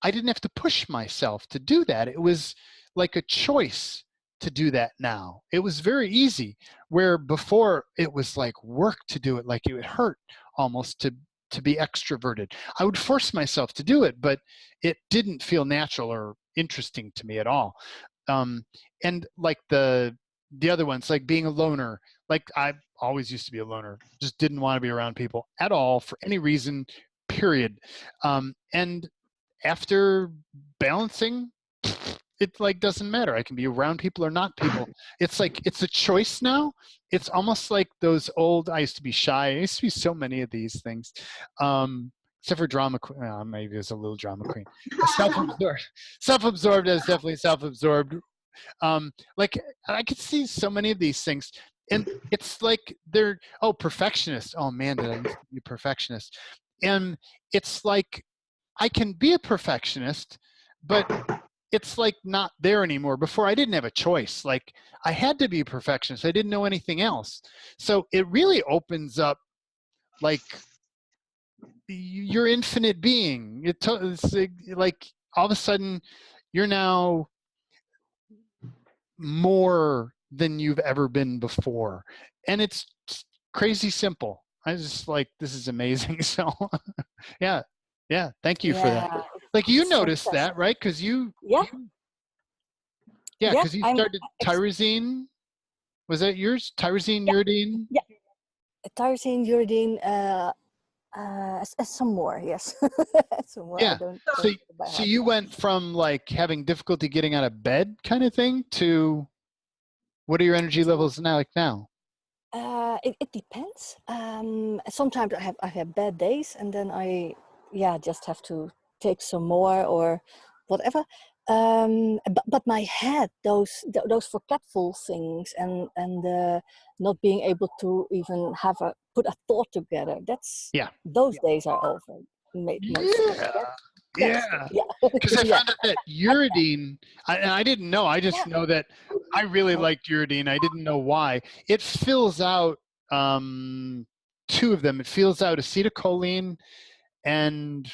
I didn't have to push myself to do that. It was like a choice to do that now. It was very easy, where before it was like work to do it, like it would hurt almost to be extroverted. I would force myself to do it, but it didn't feel natural or interesting to me at all. And like the other ones, like being a loner, like I always used to be a loner, just didn't want to be around people at all for any reason, period. And after balancing, it like doesn't matter. I can be around people or not people. It's like, it's a choice now. It's almost like those old, I used to be shy. I used to be so many of these things. Except for drama queen. Maybe it's a little drama queen. Self-absorbed is definitely self-absorbed. Like I could see so many of these things, and it's like they're perfectionist. Oh man, did I used to be a perfectionist? And it's like I can be a perfectionist, but it's like not there anymore. Before I didn't have a choice. Like I had to be a perfectionist. I didn't know anything else. So it really opens up like your infinite being. It's like all of a sudden you're now more than you've ever been before. And it's crazy simple. I just like, this is amazing. So yeah, Yeah, thank you for that. Yeah, Like you it's noticed fantastic. that, right? Because Yeah, yeah, yeah. because you I'm started tyrosine. Was that yours? Tyrosine, yeah, uridine? yeah. Tyrosine, uridine, some more. Yes, some more. I Yeah. don't So, remember by so heart. you Yeah. went from like having difficulty getting out of bed kind of thing to what are your energy levels now like now? It depends. Sometimes I have bad days, and then I just have to take some more or whatever. But my head, those forgetful things, and not being able to even put a thought together. Yeah. Those days are over, mostly. Yeah. That's good. Yeah. Yeah, Because I yeah, found out that uridine, and I didn't know, I just yeah. know that I really Oh, liked uridine. I didn't know why. It fills out two of them. It fills out acetylcholine and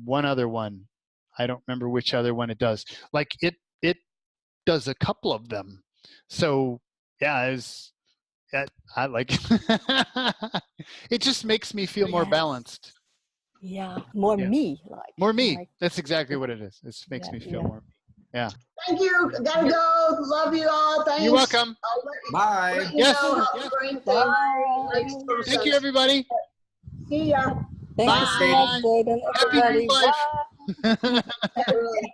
one other one. I don't remember which other one it does. Like it does a couple of them. So yeah, I like it just makes me feel more yes. balanced. Yeah, more Yeah. me, More me. like That's exactly yeah, what it is. It makes yeah, me feel yeah. more me. Yeah. Thank you. Gotta go. Love you all. You're Thanks. welcome. I'll Bye. let you Yes. know how Yes. the brain thing makes Bye. total Thank you, sense. everybody. See ya. Thank you so much, Bye. Jaden, Happy everybody. new Bye. life. Yeah, really.